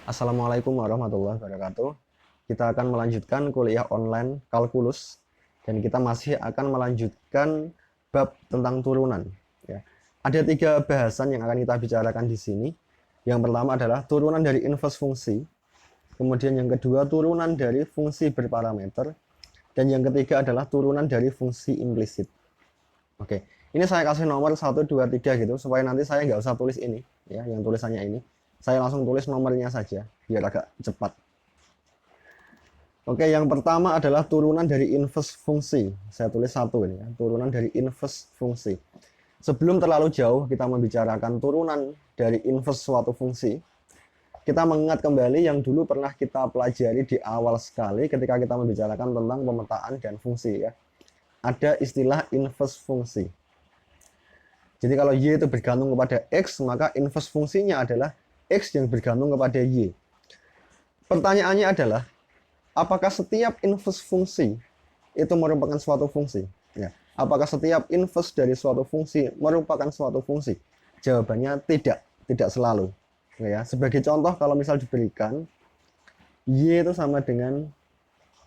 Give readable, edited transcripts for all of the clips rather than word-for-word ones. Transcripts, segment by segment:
Assalamualaikum warahmatullahi wabarakatuh. Kita akan melanjutkan kuliah online kalkulus dan kita masih akan melanjutkan bab tentang turunan. Ya. Ada 3 bahasan yang akan kita bicarakan di sini. Yang pertama adalah turunan dari inverse fungsi, kemudian yang kedua turunan dari fungsi berparameter, dan yang ketiga adalah turunan dari fungsi implisit. Oke, ini saya kasih nomor 1, 2, 3 gitu supaya nanti saya nggak usah tulis ini, ya, yang tulisannya ini. Saya langsung tulis nomornya saja biar agak cepat. Oke, yang pertama adalah turunan dari inverse fungsi. Saya tulis 1 ini ya, turunan dari inverse fungsi. Sebelum terlalu jauh kita membicarakan turunan dari inverse suatu fungsi, kita mengingat kembali yang dulu pernah kita pelajari di awal sekali ketika kita membicarakan tentang pemetaan dan fungsi ya. Ada istilah inverse fungsi. Jadi kalau Y itu bergantung kepada X, maka inverse fungsinya adalah X yang bergantung kepada Y. Pertanyaannya adalah, apakah setiap inverse fungsi itu merupakan suatu fungsi? Ya. Apakah setiap inverse dari suatu fungsi merupakan suatu fungsi? Jawabannya tidak, tidak selalu. Ya. Sebagai contoh, kalau misal diberikan Y itu sama dengan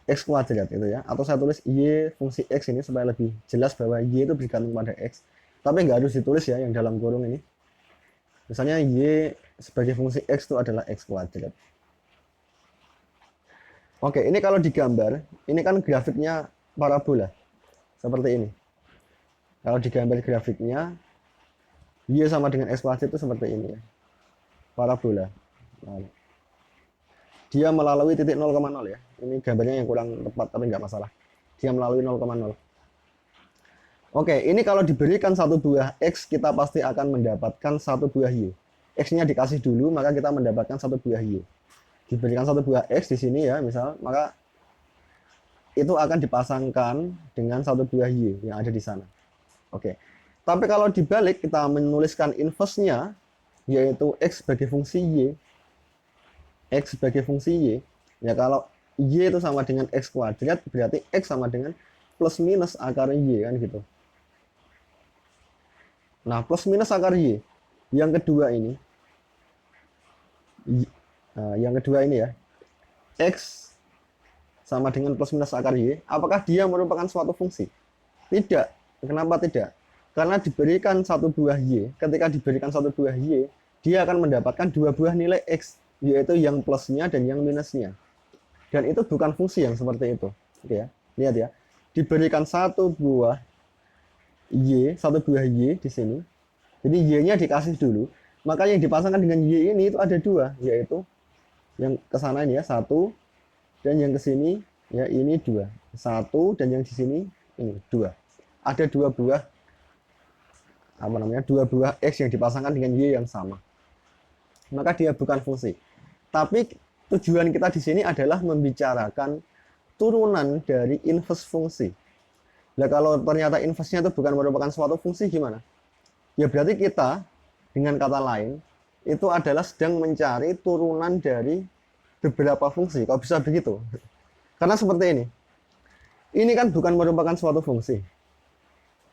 X kuadrat itu ya, atau saya tulis Y fungsi X ini supaya lebih jelas bahwa Y itu bergantung pada X. Tapi nggak harus ditulis ya yang dalam kurung ini. Misalnya Y sebagai fungsi X itu adalah X kuadrat. Oke, ini kalau digambar, ini kan grafiknya parabola. Seperti ini. Kalau digambar grafiknya, Y sama dengan X kuadrat itu seperti ini ya. Parabola. Nah, dia melalui titik 0,0 ya. Ini gambarnya yang kurang tepat, tapi nggak masalah. Dia melalui 0,0. Oke, ini kalau diberikan satu buah X, kita pasti akan mendapatkan satu buah Y. X-nya dikasih dulu, maka kita mendapatkan satu buah Y. Diberikan satu buah X di sini ya, misal, maka itu akan dipasangkan dengan satu buah Y yang ada di sana. Oke, tapi kalau dibalik kita menuliskan inverse-nya, yaitu X sebagai fungsi Y, X sebagai fungsi Y, ya kalau Y itu sama dengan X kuadrat, berarti X sama dengan plus minus akar Y, kan gitu. Nah, plus minus akar Y. Yang kedua ini. Yang kedua ini ya. X sama dengan plus minus akar Y. Apakah dia merupakan suatu fungsi? Tidak. Kenapa tidak? Karena diberikan satu buah Y. Ketika diberikan satu buah Y, dia akan mendapatkan dua buah nilai X. Yaitu yang plusnya dan yang minusnya. Dan itu bukan fungsi yang seperti itu. Oke ya. Lihat ya. Diberikan satu buah Y, satu buah Y di sini. Jadi Y-nya dikasih dulu. Maka yang dipasangkan dengan Y ini itu ada dua, yaitu yang ke sana ini ya, satu, dan yang ke sini ya ini dua. Satu dan yang di sini ini dua. Ada dua buah apa namanya? Dua buah X yang dipasangkan dengan Y yang sama. Maka dia bukan fungsi. Tapi tujuan kita di sini adalah membicarakan turunan dari inverse fungsi. Nah, kalau ternyata inverse-nya itu bukan merupakan suatu fungsi gimana? Ya berarti kita dengan kata lain itu adalah sedang mencari turunan dari beberapa fungsi. Kok bisa begitu? Karena seperti ini. Ini kan bukan merupakan suatu fungsi.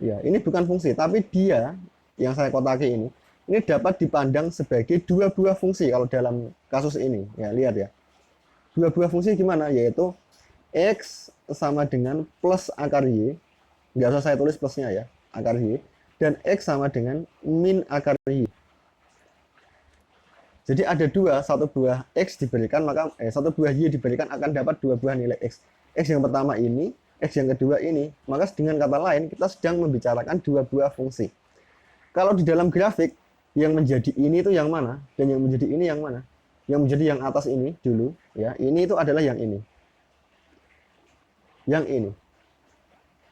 Ya, ini bukan fungsi, tapi dia yang saya kotaki ini dapat dipandang sebagai dua buah fungsi kalau dalam kasus ini. Ya, lihat ya. Dua buah fungsi gimana? Yaitu X sama dengan plus akar Y. Nggak usah saya tulis plusnya ya, akar Y. Dan X sama dengan min akar Y. Jadi ada dua, satu buah X diberikan, maka satu buah Y diberikan akan dapat dua buah nilai X. X yang pertama ini, X yang kedua ini. Maka dengan kata lain, kita sedang membicarakan dua buah fungsi. Kalau di dalam grafik, yang menjadi ini itu yang mana? Dan yang menjadi ini yang mana? Yang menjadi yang atas ini dulu, ya. Ini itu adalah yang ini. Yang ini.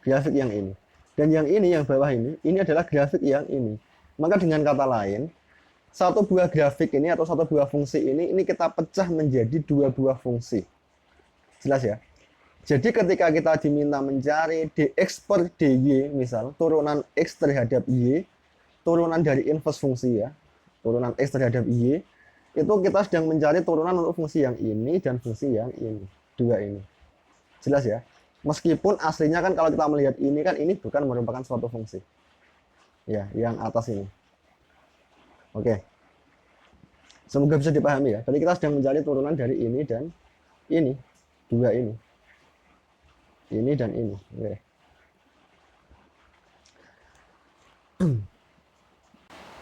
Grafik yang ini. Dan yang ini, yang bawah ini adalah grafik yang ini. Maka dengan kata lain, satu buah grafik ini atau satu buah fungsi ini kita pecah menjadi dua buah fungsi. Jelas ya? Jadi ketika kita diminta mencari dx per dy, misal turunan x terhadap y, turunan dari inverse fungsi ya, turunan x terhadap y, itu kita sedang mencari turunan untuk fungsi yang ini dan fungsi yang ini, dua ini. Jelas ya? Meskipun aslinya kan kalau kita melihat ini kan ini bukan merupakan suatu fungsi. Ya, yang atas ini. Oke. Semoga bisa dipahami ya. Jadi kita sedang mencari turunan dari ini dan ini, dua ini dan ini. Oke.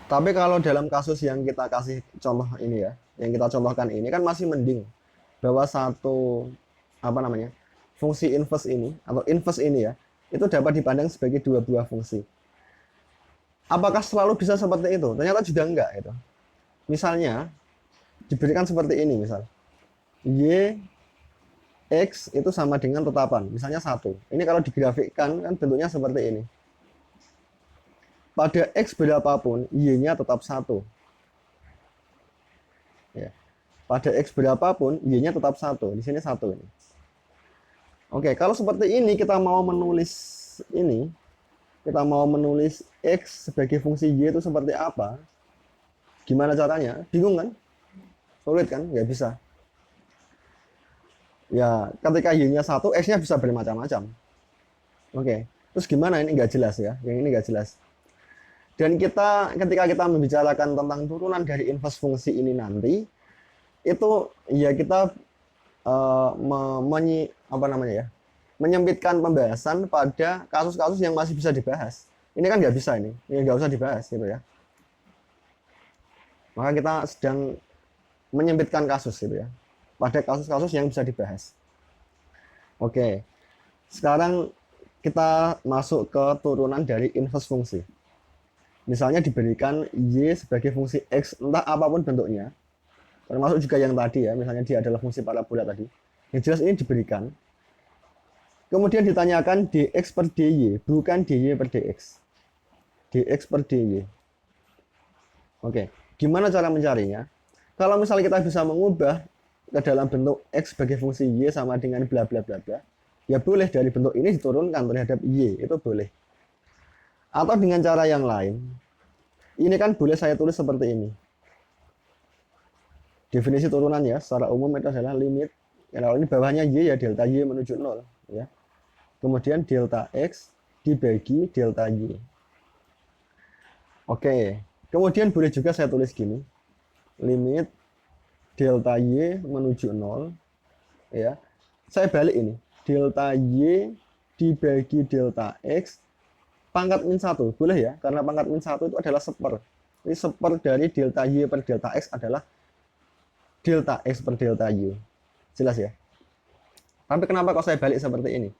Tapi kalau dalam kasus yang kita kasih contoh ini ya, yang kita contohkan ini kan masih mending bahwa satu apa namanya fungsi inverse ini atau inverse ini ya itu dapat dipandang sebagai dua buah fungsi. Apakah selalu bisa seperti itu? Ternyata juga enggak itu. Misalnya diberikan seperti ini misal y x itu sama dengan tetapan misalnya 1. Ini kalau digrafikkan kan bentuknya seperti ini. Pada x berapapun y-nya tetap 1. Ya. Pada x berapapun y-nya tetap 1. Di sini 1 ini. Oke, kalau seperti ini kita mau menulis ini, kita mau menulis x sebagai fungsi y itu seperti apa? Gimana caranya? Bingung kan? Sulit kan? Nggak bisa. Ya, ketika y-nya 1, x-nya bisa bermacam-macam. Oke, terus gimana? Ini nggak jelas ya. Yang ini nggak jelas. Dan ketika kita membicarakan tentang turunan dari inverse fungsi ini nanti, itu ya kita menyempitkan pembahasan pada kasus-kasus yang masih bisa dibahas. Ini kan nggak bisa ini nggak usah dibahas gitu ya. Maka kita sedang menyempitkan kasus gitu ya, pada kasus-kasus yang bisa dibahas. Oke, sekarang kita masuk ke turunan dari inverse fungsi. Misalnya diberikan y sebagai fungsi x entah apapun bentuknya, termasuk juga yang tadi ya, misalnya dia adalah fungsi parabola tadi. Yang jelas ini diberikan. Kemudian ditanyakan dx per dy, bukan dy per dx. Dx per dy. Oke, gimana cara mencarinya? Kalau misalnya kita bisa mengubah ke dalam bentuk x sebagai fungsi y sama dengan bla bla bla bla, ya boleh dari bentuk ini diturunkan terhadap y, itu boleh. Atau dengan cara yang lain, ini kan boleh saya tulis seperti ini. Definisi turunannya secara umum itu adalah limit, ya, kalau ini bawahnya y ya delta y menuju 0 ya. Kemudian delta x dibagi delta y. Oke, kemudian boleh juga saya tulis gini. Limit delta y menuju 0 ya. Saya balik ini. Delta y dibagi delta x pangkat min 1. Boleh ya, karena pangkat min 1 itu adalah seper. Jadi seper dari delta y per delta x adalah delta x per delta y. Jelas ya? Tapi kenapa kok saya balik seperti ini?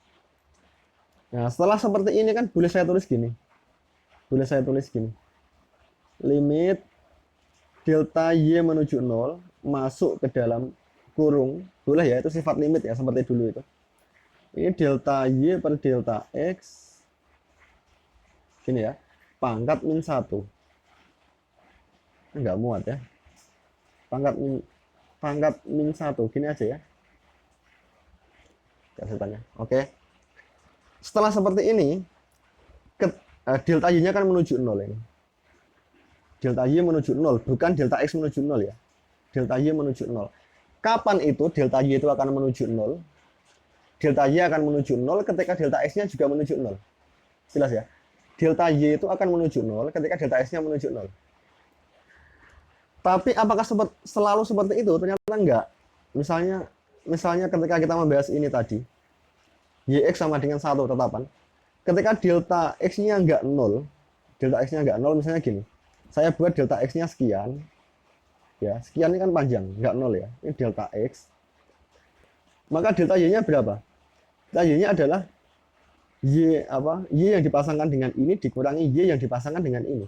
Nah, setelah seperti ini kan boleh saya tulis gini. Boleh saya tulis gini. Limit delta y menuju 0 masuk ke dalam kurung. Boleh ya, itu sifat limit ya, seperti dulu itu. Ini delta y per delta x. Gini ya, pangkat min 1. Enggak muat ya. Pangkat min 1, gini aja ya. Tanya. Oke. Setelah seperti ini, delta y-nya kan menuju 0 ini. Delta y menuju 0, bukan delta x menuju 0 ya. Delta y menuju 0. Kapan itu delta y itu akan menuju 0? Delta y akan menuju 0 ketika delta x-nya juga menuju 0. Jelas ya? Delta y itu akan menuju 0 ketika delta x-nya menuju 0. Tapi apakah selalu seperti itu? Ternyata enggak. Misalnya ketika kita membahas ini tadi, yx sama dengan 1 tetapan. Ketika delta x-nya enggak 0, misalnya gini. Saya buat delta x-nya sekian. Ya, sekian ini kan panjang, enggak 0 ya. Ini delta x. Maka delta y-nya berapa? Delta y-nya adalah y yang dipasangkan dengan ini dikurangi y yang dipasangkan dengan ini.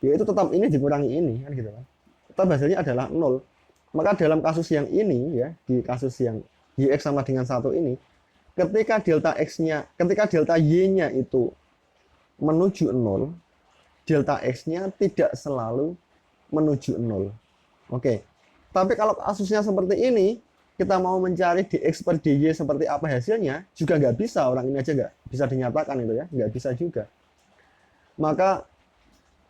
Yaitu tetap ini dikurangi ini kan gitu kan. Tetap hasilnya adalah 0. Maka dalam kasus yang ini ya, di kasus yang yx sama dengan 1 ini, ketika delta y-nya itu menuju 0, delta x-nya tidak selalu menuju 0. Oke. Tapi kalau kasusnya seperti ini, kita mau mencari dx per dy seperti apa hasilnya, juga nggak bisa. Orang ini aja nggak bisa dinyatakan itu ya, nggak bisa juga. Maka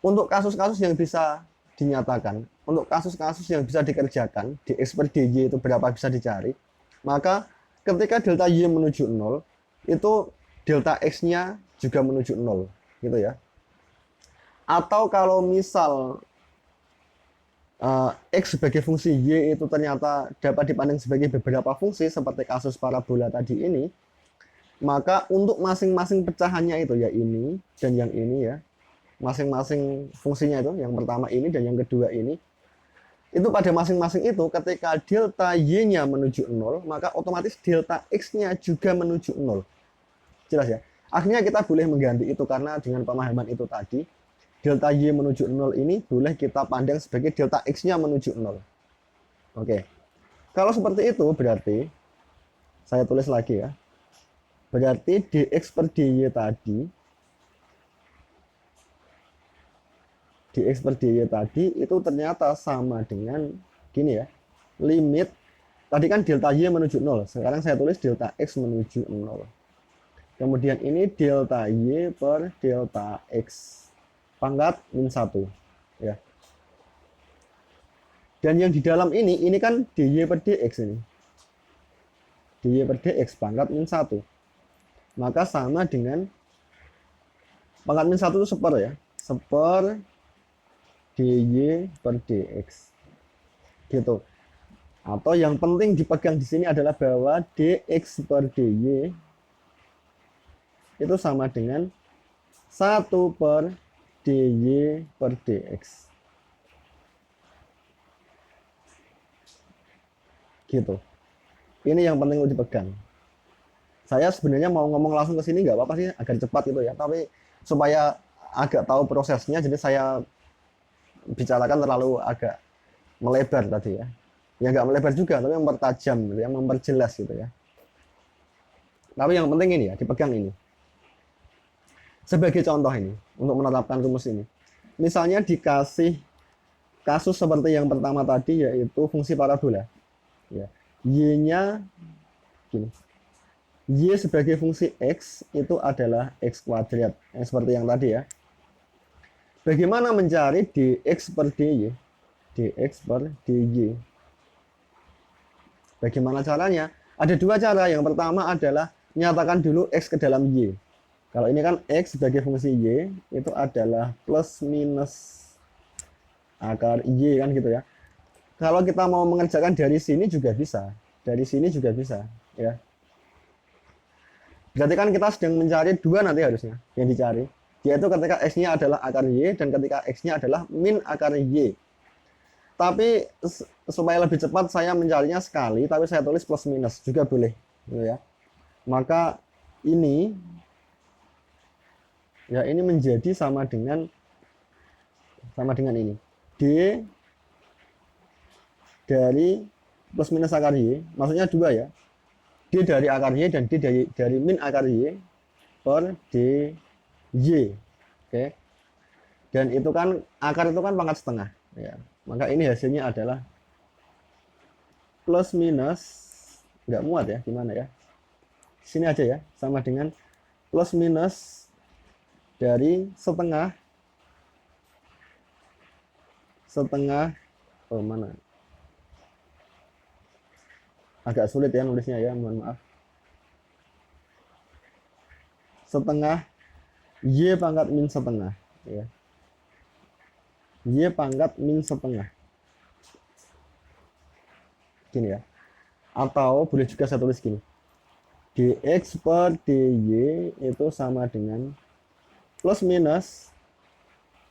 untuk kasus-kasus yang bisa dinyatakan, untuk kasus-kasus yang bisa dikerjakan, dx per dy itu berapa bisa dicari, maka ketika delta y menuju 0, itu delta x-nya juga menuju 0, gitu ya. Atau kalau misal X sebagai fungsi Y itu ternyata dapat dipandang sebagai beberapa fungsi seperti kasus parabola tadi ini, maka untuk masing-masing pecahannya itu ya ini dan yang ini ya, masing-masing fungsinya itu, yang pertama ini dan yang kedua ini, itu pada masing-masing itu ketika delta Y-nya menuju 0, maka otomatis delta X-nya juga menuju 0. Jelas ya? Akhirnya kita boleh mengganti itu karena dengan pemahaman itu tadi, delta Y menuju 0 ini boleh kita pandang sebagai delta X-nya menuju 0. Oke. Kalau seperti itu berarti, saya tulis lagi ya, berarti dx per dy tadi, dx per dy tadi itu ternyata sama dengan gini ya, limit, tadi kan delta y menuju 0, sekarang saya tulis delta x menuju 0. Kemudian ini delta y per delta x pangkat min 1 ya. Dan yang di dalam ini kan dy per dx ini. dy per dx pangkat min 1. Maka sama dengan pangkat min 1 itu seper ya. Seper dy per dx. Gitu. Atau yang penting dipegang di sini adalah bahwa dx per dy itu sama dengan 1 per dy per dx. Gitu. Ini yang penting untuk dipegang. Saya sebenarnya mau ngomong langsung ke sini nggak apa-apa sih, agar cepat gitu ya. Tapi supaya agak tahu prosesnya, jadi saya bicarakan terlalu agak melebar tadi ya. Ya nggak melebar juga, tapi mempertajam gitu ya, memperjelas gitu ya. Tapi yang penting ini ya, dipegang ini. Sebagai contoh ini, untuk menerapkan rumus ini. Misalnya dikasih kasus seperti yang pertama tadi, yaitu fungsi parabola. Ya. Y-nya gini. Y sebagai fungsi X itu adalah X kuadrat. Seperti yang tadi ya. Bagaimana mencari dx per dy? Dx per dy. Bagaimana caranya? Ada dua cara. Yang pertama adalah nyatakan dulu X ke dalam Y. Kalau ini kan X sebagai fungsi Y itu adalah plus minus akar Y kan gitu ya. Kalau kita mau mengerjakan dari sini juga bisa. Dari sini juga bisa ya. Berarti kan kita sedang mencari dua nanti harusnya yang dicari. Yaitu ketika X-nya adalah akar Y dan ketika X-nya adalah min akar Y. Tapi supaya lebih cepat saya mencarinya sekali, tapi saya tulis plus minus juga boleh. Gitu ya. Maka ini ya ini menjadi sama dengan ini. D dari plus minus akar Y, maksudnya dua ya. D dari akar Y dan D dari min akar Y per dy. Oke. Dan itu kan akar itu kan pangkat setengah ya. Maka ini hasilnya adalah plus minus, nggak muat ya, gimana ya, sini aja ya, sama dengan plus minus dari setengah oh mana, agak sulit ya nulisnya ya, mohon maaf. Setengah Y pangkat min setengah ya. Y pangkat min setengah. Gini ya. Atau boleh juga saya tulis gini. Dx per dy itu sama dengan plus minus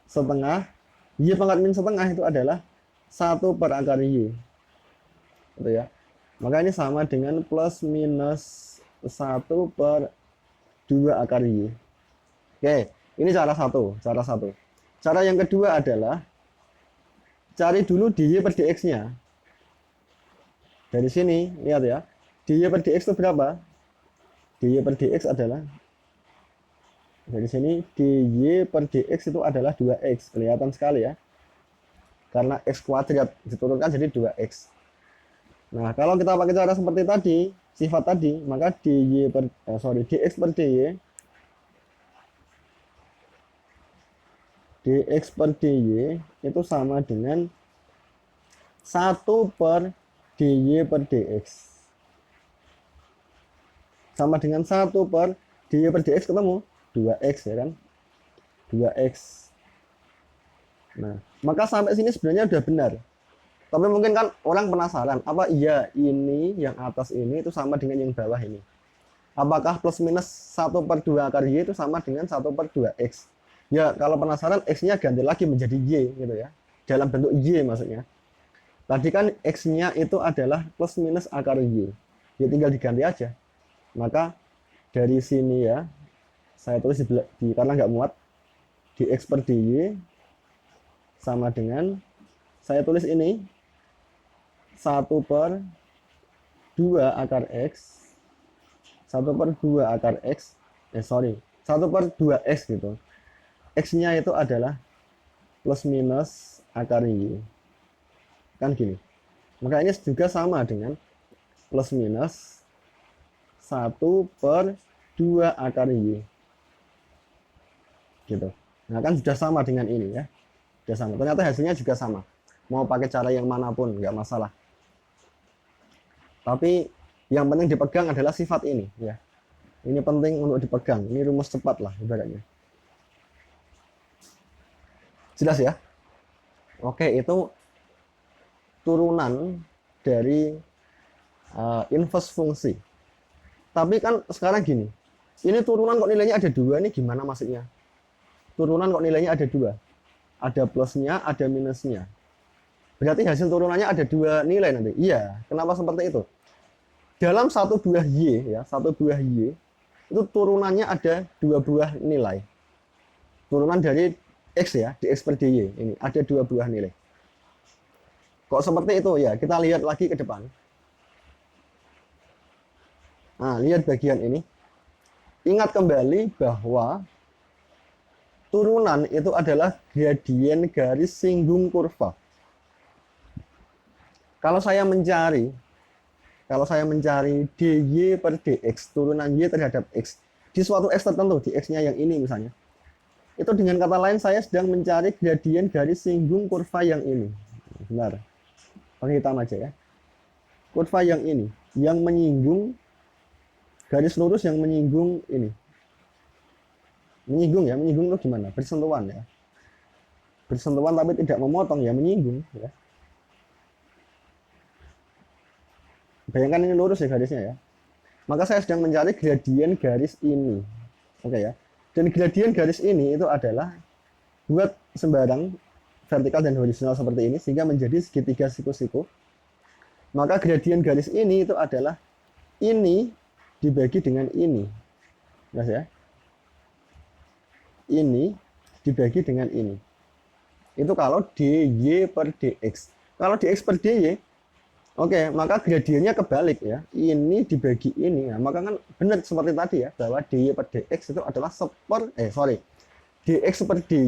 setengah Y pangkat min setengah itu adalah 1 per akar Y. Gitu ya. Maka ini sama dengan plus minus 1 per 2 akar Y. Oke, ini cara satu. Cara yang kedua adalah cari dulu dy per dx-nya. Dari sini, lihat ya. Dy per dx itu berapa? Dy per dx adalah, dari sini dy per dx itu adalah 2x. Kelihatan sekali ya. Karena x kuadrat diturunkan jadi 2x. Nah, kalau kita pakai cara seperti tadi, sifat tadi, maka dx per dy dx per dy itu sama dengan 1 per dy per dx. Sama dengan 1 per dy per dx ketemu 2x ya kan? 2x. Nah, maka sampai sini sebenarnya udah benar. Tapi mungkin kan orang penasaran, apa iya ini yang atas ini itu sama dengan yang bawah ini? Apakah plus minus 1/2 akar Y itu sama dengan 1/2 X? Ya, kalau penasaran, X-nya ganti lagi menjadi Y gitu ya. Dalam bentuk Y maksudnya. Tadi kan X-nya itu adalah plus minus akar Y. Ya tinggal diganti aja. Maka dari sini ya, saya tulis karena nggak muat, di X per dy sama dengan, saya tulis ini, 1/2 akar X, 1/2 akar X, 1/2 X gitu. X-nya itu adalah plus minus akar Y. Kan gini. Maka ini juga sama dengan plus minus 1/2 akar Y. Gitu. Nah kan sudah sama dengan ini ya. Sudah sama. Ternyata hasilnya juga sama. Mau pakai cara yang manapun, nggak masalah. Tapi yang penting dipegang adalah sifat ini ya. Ini penting untuk dipegang. Ini rumus cepat lah ibaratnya. Jelas ya? Oke, itu turunan dari inverse fungsi. Tapi kan sekarang gini, ini turunan kok nilainya ada 2, ini gimana maksudnya? Turunan kok nilainya ada 2? Ada plusnya, ada minusnya. Berarti hasil turunannya ada 2 nilai nanti. Iya, kenapa seperti itu? Dalam satu buah Y, ya, satu buah Y, itu turunannya ada 2 buah nilai. Turunan dari X ya, di X per dy ini ada 2 buah nilai. Kok seperti itu ya? Kita lihat lagi ke depan. Nah, lihat bagian ini. Ingat kembali bahwa turunan itu adalah gradien garis singgung kurva. Kalau saya mencari dy per dx, turunan y terhadap x, di suatu x tertentu, di x-nya yang ini misalnya, itu dengan kata lain saya sedang mencari gradien garis singgung kurva yang ini. Benar. Pakai hitam aja ya. Kurva yang ini, yang menyinggung, garis lurus yang menyinggung ini. Menyinggung ya, menyinggung itu gimana? Bersentuhan ya. Bersentuhan tapi tidak memotong ya, menyinggung ya. Bayangkan ini lurus ya garisnya ya. Maka saya sedang mencari gradien garis ini. Oke ya. Dan gradien garis ini itu adalah buat sembarang vertikal dan horizontal seperti ini sehingga menjadi segitiga siku-siku. Maka gradien garis ini itu adalah ini dibagi dengan ini. Jelas ya? Ini dibagi dengan ini. Itu kalau dy per dx. Kalau dx per dy, oke, maka gradiennya kebalik ya. Ini dibagi ini. Nah, maka kan benar seperti tadi ya, bahwa dy per dx itu adalah dx per dy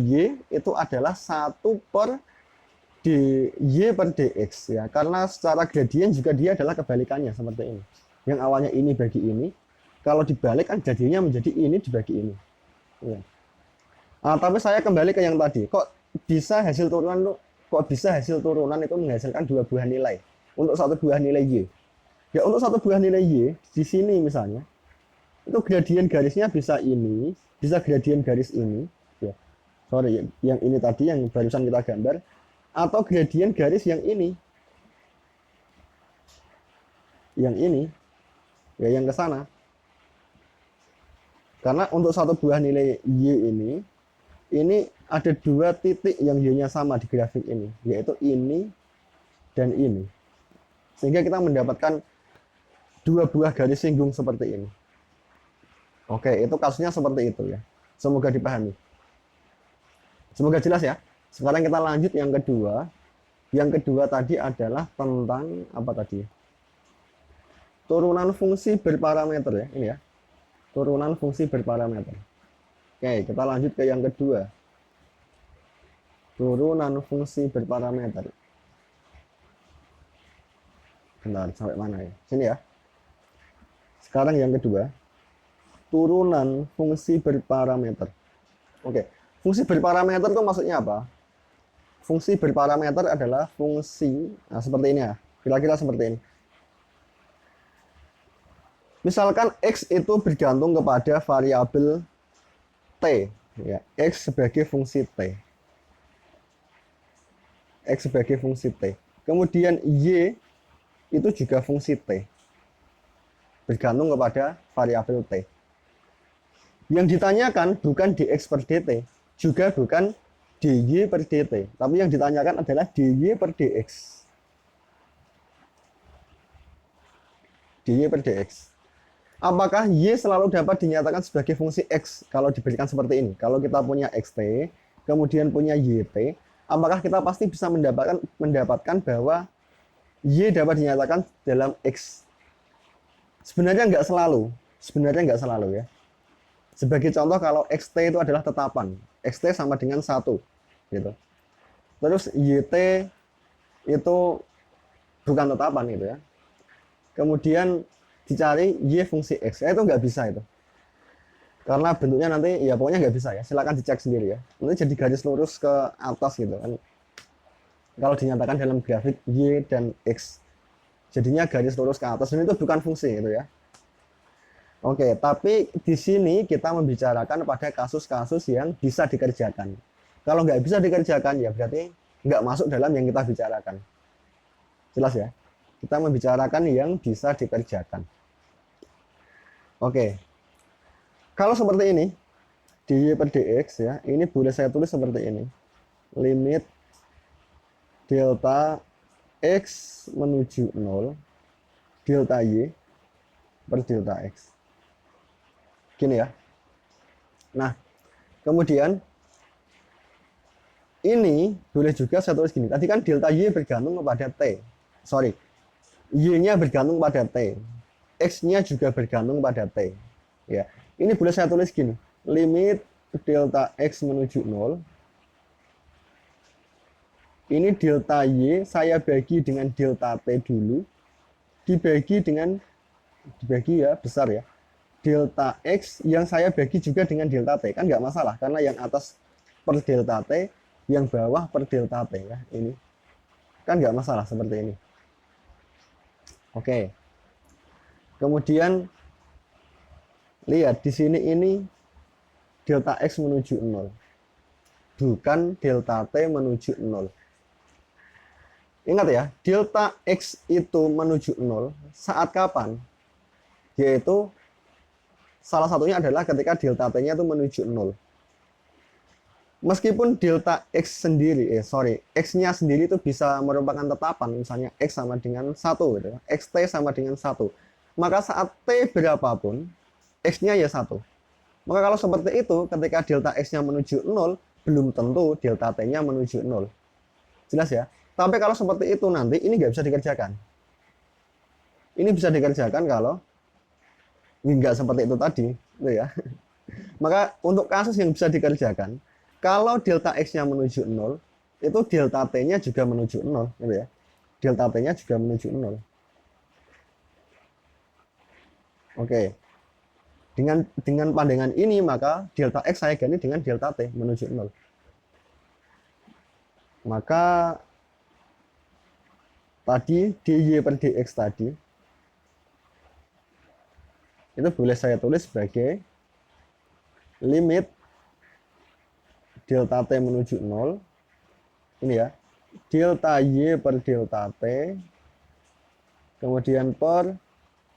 itu adalah 1 per dy per dx ya. Karena secara gradien juga dia adalah kebalikannya seperti ini. Yang awalnya ini bagi ini, kalau dibalik kan jadinya menjadi ini dibagi ini. Ya. Nah, tapi saya kembali ke yang tadi. Kok bisa hasil turunan itu menghasilkan 2 buah nilai untuk 1 buah nilai y? Ya untuk 1 buah nilai y di sini misalnya, itu gradien garisnya bisa ini, bisa gradien garis ini. Ya. Yang ini tadi yang barusan kita gambar, atau gradien garis yang ini. Yang ini, ya yang ke sana. Karena untuk 1 buah nilai y ini ada 2 titik yang y-nya sama di grafik ini, yaitu ini dan ini. Sehingga kita mendapatkan 2 buah garis singgung seperti ini. Oke, itu kasusnya seperti itu ya. Semoga dipahami. Semoga jelas ya. Sekarang kita lanjut yang kedua. Yang kedua tadi adalah tentang apa tadi? Turunan fungsi berparameter ya, ini ya. Turunan fungsi berparameter. Oke, kita lanjut ke yang kedua. Turunan fungsi berparameter. Bentar, sampai mana ya? Sini ya. Sekarang yang kedua. Turunan fungsi berparameter. Oke, fungsi berparameter itu maksudnya apa? Fungsi berparameter adalah fungsi, nah seperti ini ya. Kira-kira seperti ini. Misalkan X itu bergantung kepada variabel T, ya, X sebagai fungsi T. X sebagai fungsi T. Kemudian Y itu juga fungsi T, bergantung kepada variabel T. Yang ditanyakan bukan dx per dt, juga bukan dy per dt, tapi yang ditanyakan adalah dy per dx. dy per dx. Apakah y selalu dapat dinyatakan sebagai fungsi x kalau diberikan seperti ini? Kalau kita punya xt, kemudian punya yt, apakah kita pasti bisa mendapatkan bahwa y dapat dinyatakan dalam x? Sebenarnya nggak selalu ya. Sebagai contoh, kalau xt itu adalah tetapan, xt sama dengan 1 gitu. Terus yt itu bukan tetapan gitu ya. Kemudian dicari y fungsi x, itu nggak bisa itu. Karena bentuknya nanti ya pokoknya nggak bisa ya. Silakan dicek sendiri ya. Nanti jadi garis lurus ke atas gitu kan. Kalau dinyatakan dalam grafik y dan x, jadinya garis lurus ke atas, dan itu bukan fungsi itu ya. Oke, tapi di sini kita membicarakan pada kasus-kasus yang bisa dikerjakan. Kalau nggak bisa dikerjakan, ya berarti nggak masuk dalam yang kita bicarakan. Jelas ya? Kita membicarakan yang bisa dikerjakan. Oke, kalau seperti ini, dy per dx ya, ini boleh saya tulis seperti ini. Limit delta x menuju 0, delta y per delta x. Gini ya. Nah, kemudian ini boleh juga saya tulis gini. Tadi kan delta y bergantung kepada t. Sorry, y-nya bergantung pada t. X-nya juga bergantung pada t. Ya, ini boleh saya tulis gini. Limit delta x menuju 0. Ini delta y saya bagi dengan delta t dulu. Dibagi ya besar ya. Delta x yang saya bagi juga dengan delta t, kan nggak masalah karena yang atas per delta t, yang bawah per delta t ya, ini kan nggak masalah seperti ini. Oke, kemudian lihat di sini, ini delta x menuju 0, bukan delta t menuju 0. Ingat ya, delta x itu menuju 0 saat kapan? Yaitu salah satunya adalah ketika delta t-nya itu menuju 0. Meskipun delta x sendiri, x-nya sendiri itu bisa merupakan tetapan, misalnya x sama dengan 1, gitu, xt sama dengan 1. Maka saat t berapapun, x-nya ya 1. Maka kalau seperti itu, ketika delta x-nya menuju 0, belum tentu delta t-nya menuju 0. Jelas ya? Tapi kalau seperti itu nanti, ini nggak bisa dikerjakan. Ini bisa dikerjakan kalau nggak seperti itu tadi, gitu ya. Maka untuk kasus yang bisa dikerjakan, kalau delta x-nya menuju 0, itu delta t-nya juga menuju 0, gitu ya. Delta t-nya juga menuju 0. Oke. Dengan pandangan ini, maka delta x saya ganti dengan delta t menuju 0. Maka tadi dy per dx tadi itu boleh saya tulis sebagai limit delta t menuju 0, ini ya, delta y per delta t, kemudian per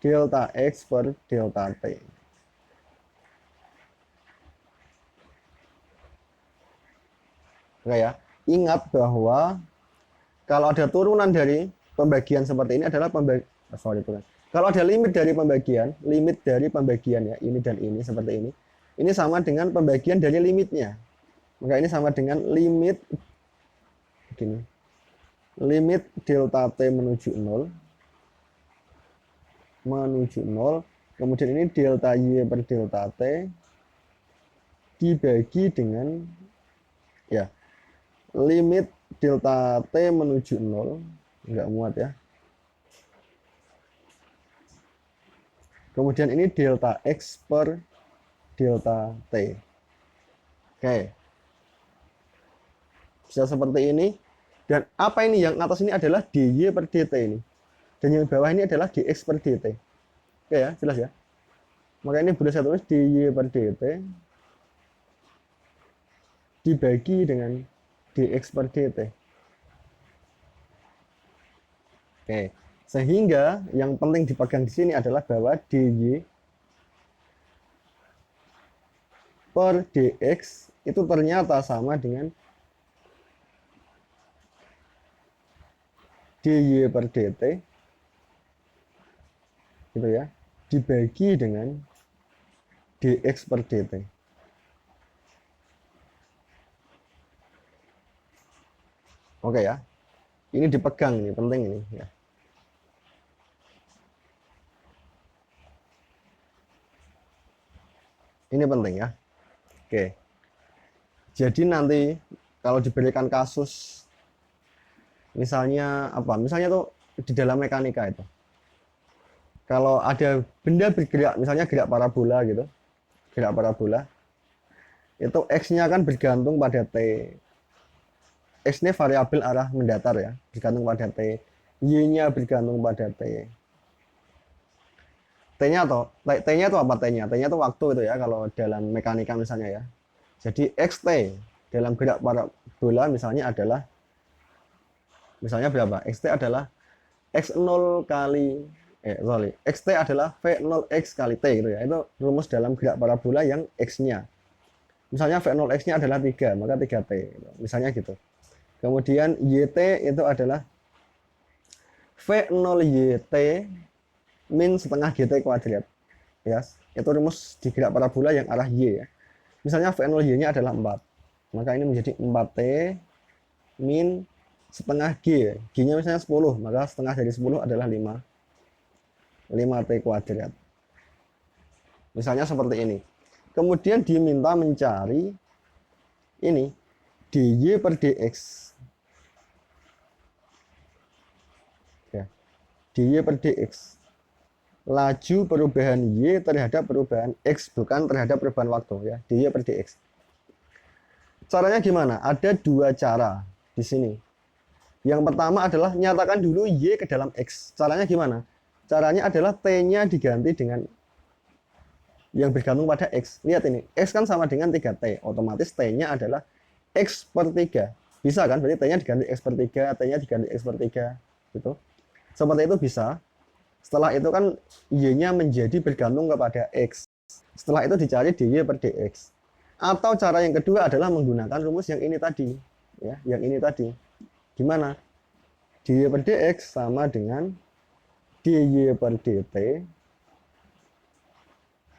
delta x per delta t. Oke ya, ingat bahwa kalau ada turunan dari pembagian seperti ini adalah kalau ada limit dari pembagian ya, ini dan ini seperti ini sama dengan pembagian dari limitnya. Maka ini sama dengan limit begini. Limit delta t menuju 0 kemudian ini delta y per delta t dibagi dengan ya limit delta t menuju 0, nggak muat ya. Kemudian ini delta x per delta t. Oke. Bisa seperti ini. Dan apa ini? Yang atas ini adalah dy per dt ini. Dan yang bawah ini adalah dx per dt. Oke ya, jelas ya. Maka ini boleh saya tulis dy per dt dibagi dengan dx per dt. Oke. Sehingga yang penting dipegang di sini adalah bahwa dy per dx itu ternyata sama dengan dy per dt gitu ya, dibagi dengan dx per dt. Oke ya. Ini dipegang nih, penting ini ya. Ini penting ya. Oke. Jadi nanti kalau diberikan kasus misalnya apa? Misalnya tuh di dalam mekanika itu. Kalau ada benda bergerak, misalnya gerak parabola gitu. Gerak parabola. Itu x-nya kan bergantung pada t. X ini variabel arah mendatar ya, bergantung pada t. Y-nya bergantung pada t. T-nya itu apa T-nya? T-nya itu waktu itu ya kalau dalam mekanika misalnya ya. Jadi xt dalam gerak parabola misalnya adalah misalnya berapa? Xt adalah x0 kali xt adalah v0x kali t gitu ya. Itu rumus dalam gerak parabola yang x-nya. Misalnya v0x-nya adalah 3, maka 3t gitu. Misalnya gitu. Kemudian yt itu adalah v0yt min setengah gt kuadrat ya, itu rumus di gerak parabola yang arah y ya. Misalnya v0y nya adalah 4, maka ini menjadi 4t min setengah g, g nya misalnya 10, maka setengah dari 10 adalah 5t kuadrat, misalnya seperti ini. Kemudian diminta mencari ini dy per dx ya, dy per dx, laju perubahan y terhadap perubahan x, bukan terhadap perubahan waktu ya, dy per dx. Caranya gimana? Ada dua cara di sini. Yang pertama adalah nyatakan dulu y ke dalam x. Caranya gimana? Caranya adalah t-nya diganti dengan yang bergantung pada x. Lihat ini, x kan sama dengan 3t, otomatis t-nya adalah x per 3. Bisa kan? Berarti t-nya diganti x per 3, t-nya diganti x per 3 gitu. Seperti itu bisa. Setelah itu kan y-nya menjadi bergantung kepada x. Setelah itu dicari dy per dx. Atau cara yang kedua adalah menggunakan rumus yang ini tadi, ya, yang ini tadi. Gimana? Dy per dx sama dengan dy per dt,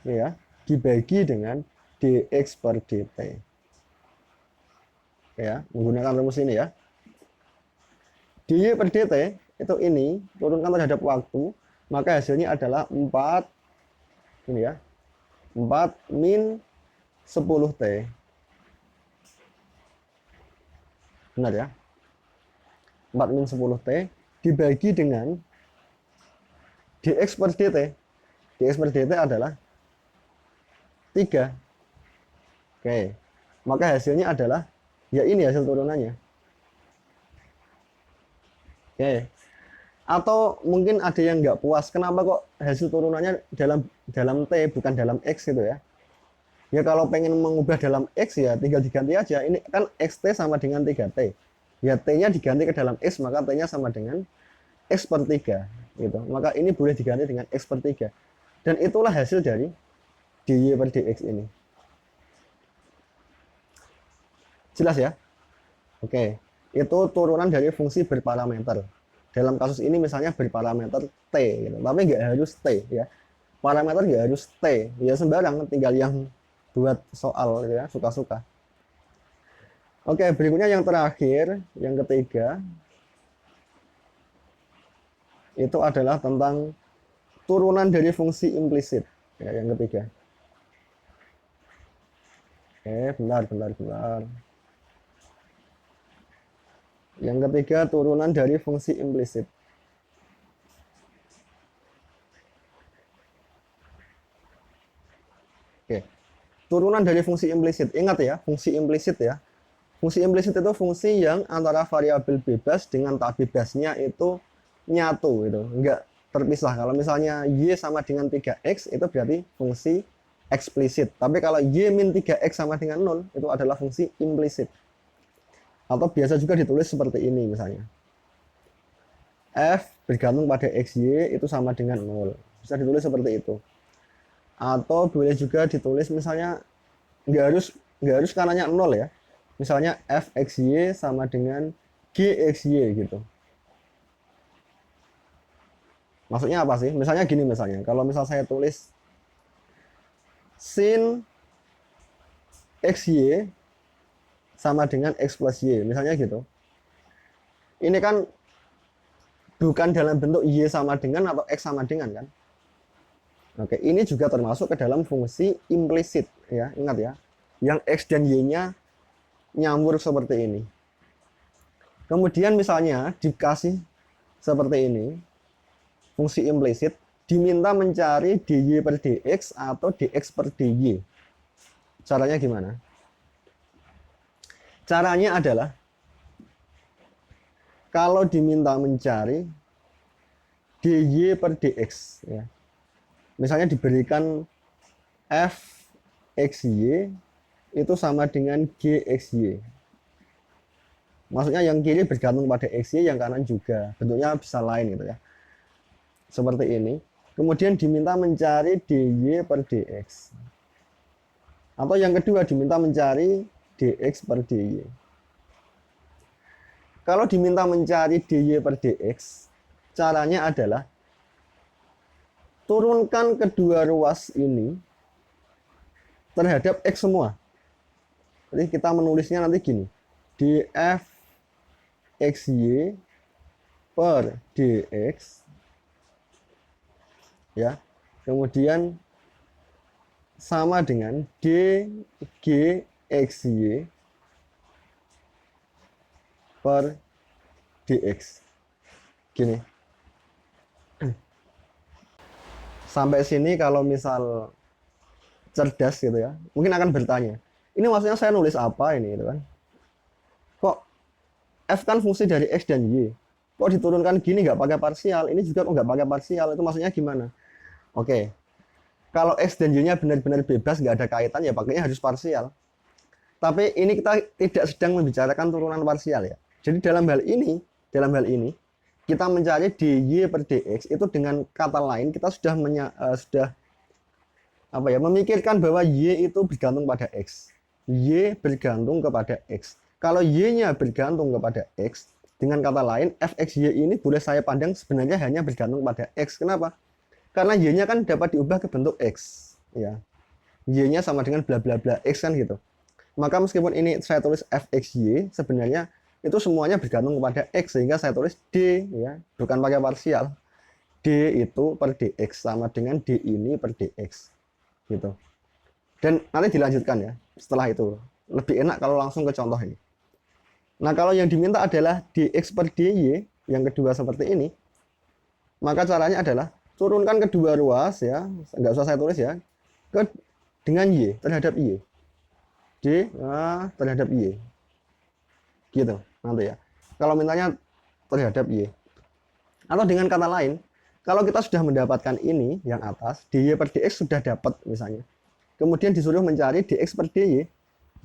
ya, dibagi dengan dx per dt. Ya, menggunakan rumus ini ya. Dy per dt itu ini turunkan terhadap waktu, maka hasilnya adalah 4 ini ya, 4 min 10t, benar ya, 4 min 10t dibagi dengan dx per dt. Dx per dt adalah 3. Oke, maka hasilnya adalah ya ini hasil turunannya. Oke. Atau mungkin ada yang nggak puas, kenapa kok hasil turunannya dalam t bukan dalam x gitu ya. Ya kalau pengen mengubah dalam x ya tinggal diganti aja. Ini kan xt sama dengan 3t. Ya t-nya diganti ke dalam x, maka t-nya sama dengan x per 3 gitu. Maka ini boleh diganti dengan x per 3. Dan itulah hasil dari dy per dx ini. Jelas ya? Oke. Itu turunan dari fungsi berparameter. Dalam kasus ini misalnya berparameter t gitu. Tapi nggak harus t ya. Parameter nggak harus t. Ya sembarang, tinggal yang buat soal gitu ya, suka-suka. Oke, berikutnya yang terakhir, yang ketiga, itu adalah tentang turunan dari fungsi implisit ya, yang ketiga. Oke, bentar. Yang ketiga, turunan dari fungsi implisit. Oke. Turunan dari fungsi implisit. Ingat ya, fungsi implisit ya. Fungsi implisit itu fungsi yang antara variabel bebas dengan tak bebasnya itu nyatu gitu, enggak terpisah. Kalau misalnya y sama dengan 3x itu berarti fungsi eksplisit. Tapi kalau y min 3x sama dengan 0 itu adalah fungsi implisit. Atau biasa juga ditulis seperti ini misalnya. F bergantung pada XY itu sama dengan 0. Bisa ditulis seperti itu. Atau boleh juga ditulis misalnya nggak harus kanannya 0 ya. Misalnya fxy sama dengan gxy gitu. Maksudnya apa sih? Misalnya gini, misalnya kalau misal saya tulis sin xy sama dengan x plus y, misalnya gitu. Ini kan bukan dalam bentuk y sama dengan atau x sama dengan kan. Oke, ini juga termasuk ke dalam fungsi implisit ya, ingat ya. Yang x dan y-nya nyambur seperti ini. Kemudian misalnya dikasih seperti ini, fungsi implisit, diminta mencari dy per dx atau dx per dy. Caranya gimana? Caranya adalah kalau diminta mencari dy per dx ya. Misalnya diberikan fxy itu sama dengan gxy. Maksudnya yang kiri bergantung pada xy, yang kanan juga. Bentuknya bisa lain gitu ya. Seperti ini. Kemudian diminta mencari dy per dx. Atau yang kedua diminta mencari dx per dy. Kalau diminta mencari dy per dx, caranya adalah turunkan kedua ruas ini terhadap x semua. Jadi kita menulisnya nanti gini, df xy per dx ya, kemudian sama dengan dgxy per dx. Gini. Sampai sini kalau misal cerdas gitu ya, mungkin akan bertanya, ini maksudnya saya nulis apa ini gitu kan? Kok f kan fungsi dari x dan y, kok diturunkan gini nggak pakai parsial, ini juga kok nggak pakai parsial, itu maksudnya gimana? Oke, kalau x dan y-nya benar-benar bebas, nggak ada kaitan, ya pakainya harus parsial. Tapi ini kita tidak sedang membicarakan turunan parsial ya. Jadi dalam hal ini kita mencari dy per dx itu dengan kata lain kita sudah memikirkan bahwa y itu bergantung pada x. Y bergantung kepada x. Kalau y-nya bergantung kepada x, dengan kata lain fxy ini boleh saya pandang sebenarnya hanya bergantung pada x. Kenapa? Karena y-nya kan dapat diubah ke bentuk x, ya. Y-nya sama dengan bla bla bla x kan gitu. Maka meskipun ini saya tulis fxy, sebenarnya itu semuanya bergantung kepada x, sehingga saya tulis d ya, bukan pakai parsial. D itu per dx sama dengan d ini per dx. Gitu. Dan nanti dilanjutkan ya setelah itu. Lebih enak kalau langsung ke contoh ini. Nah, kalau yang diminta adalah dx per dy, yang kedua seperti ini, maka caranya adalah turunkan kedua ruas ya, nggak usah saya tulis ya, dengan y terhadap y, d terhadap y, gitu nanti ya. Kalau mintanya terhadap y, atau dengan kata lain, kalau kita sudah mendapatkan ini yang atas, dy per dx sudah dapat misalnya, kemudian disuruh mencari dx per dy,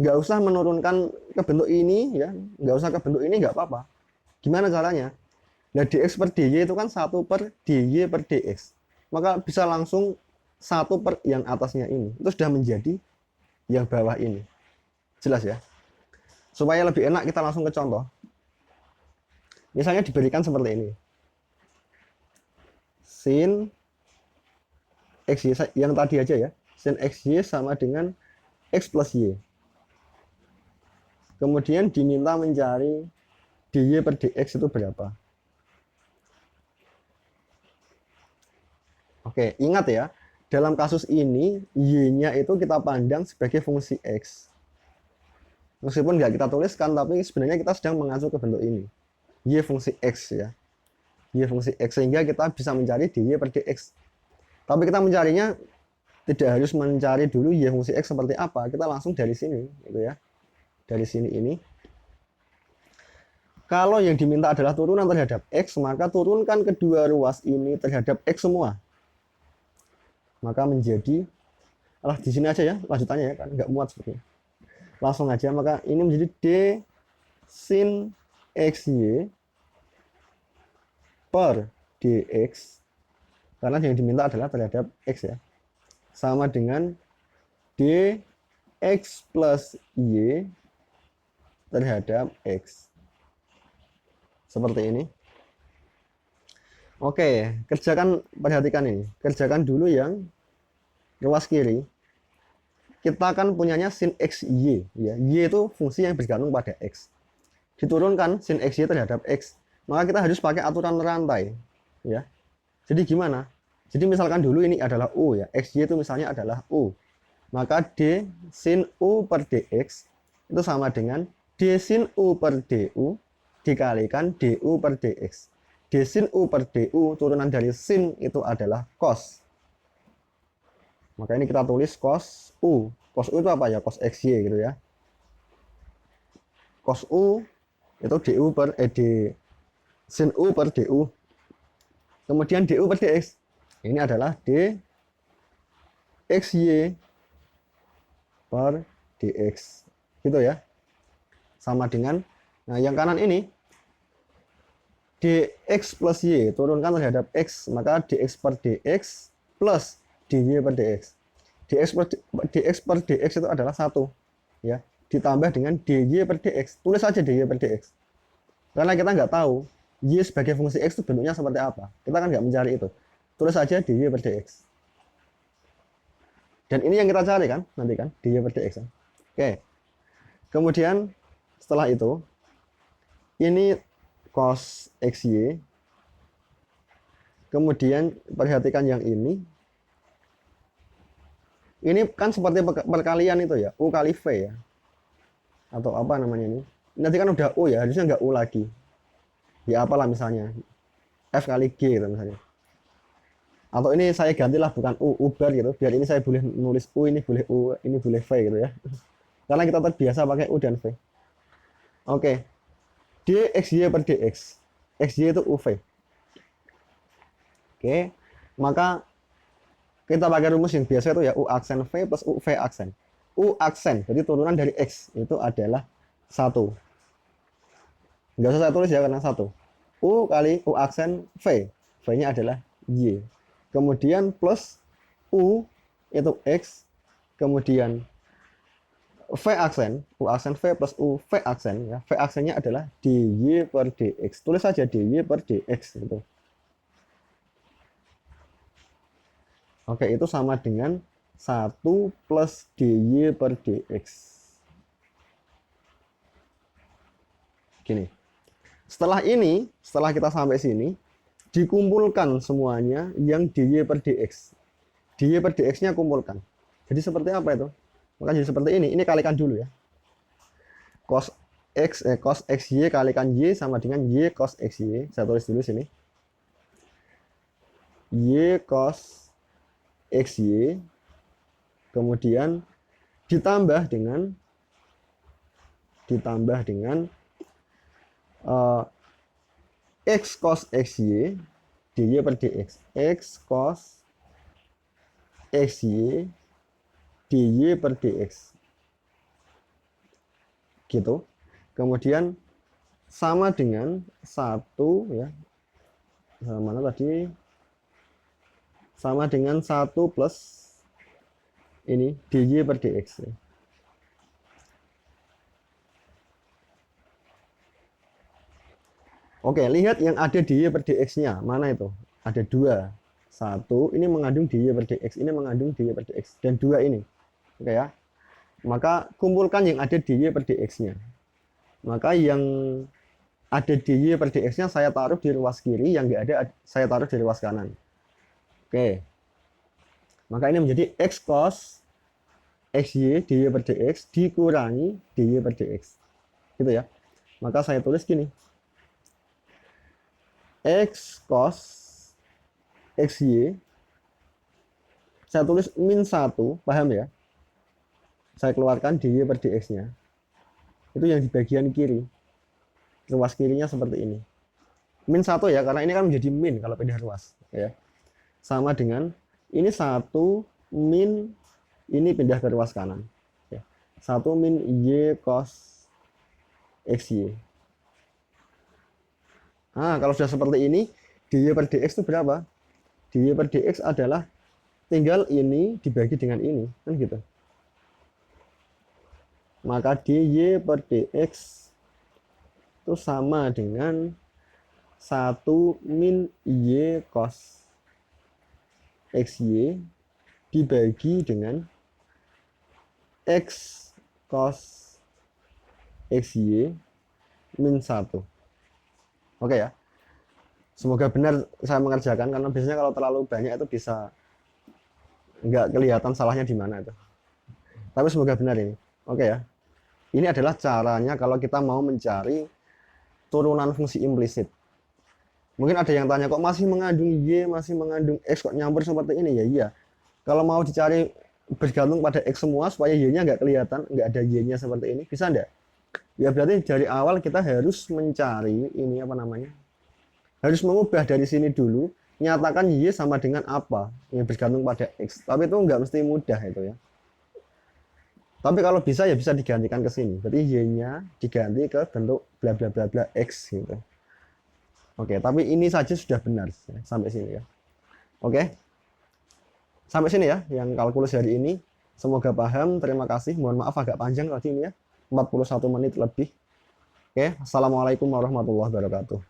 nggak usah menurunkan ke bentuk ini ya, nggak usah ke bentuk ini, nggak apa-apa. Gimana caranya? Nah, dx per dy itu kan 1 per dy per dx. Maka bisa langsung 1 per yang atasnya ini. Itu sudah menjadi yang bawah ini. Jelas ya? Supaya lebih enak kita langsung ke contoh. Misalnya diberikan seperti ini. Sin xy yang tadi aja ya. Sin xy sama dengan x plus y. Kemudian diminta mencari dy per dx itu berapa. Oke, ingat ya, dalam kasus ini y-nya itu kita pandang sebagai fungsi x. Meskipun nggak kita tuliskan, tapi sebenarnya kita sedang mengacu ke bentuk ini. Y fungsi x ya. Y fungsi x, sehingga kita bisa mencari dy per dx. Tapi kita mencarinya tidak harus mencari dulu y fungsi x seperti apa. Kita langsung dari sini, gitu ya. Dari sini ini. Kalau yang diminta adalah turunan terhadap x, maka turunkan kedua ruas ini terhadap x semua. Maka menjadi, di sini aja ya lanjutannya ya, kan nggak muat sepertinya. Langsung aja, maka ini menjadi d sin xy per dx, karena yang diminta adalah terhadap x ya, sama dengan dx plus y terhadap x. Seperti ini. Oke, perhatikan ini. Kerjakan dulu yang ruas kiri. Kita kan punyanya sin x y ya. Y itu fungsi yang bergantung pada x. Diturunkan sin x y terhadap x, maka kita harus pakai aturan rantai ya. Jadi gimana? Jadi misalkan dulu ini adalah u ya. Xy itu misalnya adalah u. Maka d sin u per dx itu sama dengan d sin u per du dikalikan du per dx. D sin u per du turunan dari sin itu adalah cos. Maka ini kita tulis cos u. Cos u itu apa ya? Cos xy gitu ya. Cos u itu du per d sin u per du. Kemudian du per dx. Ini adalah d xy per dx. Gitu ya. Sama dengan, nah yang kanan ini dx plus y turunkan terhadap x, maka dx per dx plus dy per dx. dx per dx itu adalah 1 ya, ditambah dengan dy per dx. Tulis saja dy per dx, karena kita nggak tahu y sebagai fungsi x itu bentuknya seperti apa, kita kan nggak mencari itu. Tulis saja dy per dx, dan ini yang kita cari kan nanti kan, dy per dx kan? Oke, kemudian setelah itu ini cos xy, kemudian perhatikan yang ini kan seperti perkalian itu ya, u kali v ya, atau apa namanya ini. Nanti kan udah u ya, harusnya nggak u lagi ya, apalah misalnya f kali g gitu misalnya, atau ini saya gantilah bukan u bar gitu, biar ini saya boleh nulis u, ini boleh u, ini boleh v gitu ya, karena kita terbiasa pakai u dan v. Oke, dxy per dx, xy itu uv. Oke, maka kita pakai rumus yang biasa itu ya, u aksen v plus u v aksen. U aksen, jadi turunan dari x itu adalah 1. Nggak usah saya tulis ya, karena 1. U kali u aksen v, v-nya adalah y. Kemudian plus u itu x, kemudian v aksen, u aksen v plus u v aksen ya. V aksennya adalah dy per dx. Tulis saja dy per dx gitu. Oke, itu sama dengan 1 plus dy per dx. Gini. Setelah ini, setelah kita sampai sini, dikumpulkan semuanya yang dy per dx. Dy per dx-nya kumpulkan. Jadi seperti apa itu? Maka jadi seperti ini. Ini kalikan dulu ya. Cos xy kalikan y sama dengan y cos xy. Saya tulis dulu sini. Y cos xy, kemudian ditambah dengan x cos xy dy per dx. X cos xy dy per dx gitu. Kemudian sama dengan 1 ya, mana tadi, sama dengan 1 plus ini dy per dx ya. Oke, lihat yang ada dy per dx-nya mana itu, ada 2. 1 ini mengandung dy per dx, ini mengandung dy per dx, dan 2 ini. Oke ya, maka kumpulkan yang ada dy per dx-nya. Maka yang ada dy per dx-nya saya taruh di ruas kiri, yang nggak ada saya taruh di ruas kanan. Oke, maka ini menjadi x cos xy dy per dx dikurangi dy per dx, gitu ya. Maka saya tulis gini, x cos xy, saya tulis min 1, paham ya? Saya keluarkan dy per dx-nya. Itu yang di bagian kiri. Ruas kirinya seperti ini. Min 1 ya, karena ini kan menjadi min kalau pindah ruas. Ya. Sama dengan ini 1 min, ini pindah ke ruas kanan. Ya. 1 min y cos xy. Nah, kalau sudah seperti ini, dy per dx itu berapa? Dy per dx adalah tinggal ini dibagi dengan ini, kan gitu. Maka dy per dx itu sama dengan 1 min y cos xy dibagi dengan x cos xy min 1. Oke ya. Semoga benar saya mengerjakan, karena biasanya kalau terlalu banyak itu bisa nggak kelihatan salahnya di mana itu. Tapi semoga benar ini. Oke ya. Ini adalah caranya kalau kita mau mencari turunan fungsi implisit. Mungkin ada yang tanya, kok masih mengandung y, masih mengandung x, kok nyampur seperti ini? Ya iya. Kalau mau dicari bergantung pada x semua supaya y-nya nggak kelihatan, nggak ada y-nya seperti ini, bisa nggak? Ya berarti dari awal kita harus mencari ini apa namanya? Harus mengubah dari sini dulu, nyatakan y sama dengan apa yang bergantung pada x. Tapi itu nggak mesti mudah itu ya. Tapi kalau bisa ya bisa digantikan ke sini. Berarti y-nya diganti ke bentuk bla bla bla bla x gitu. Oke, tapi ini saja sudah benar sampai sini ya. Oke. Sampai sini ya yang kalkulus hari ini. Semoga paham. Terima kasih. Mohon maaf agak panjang tadi ini ya. 41 menit lebih. Oke, assalamualaikum warahmatullahi wabarakatuh.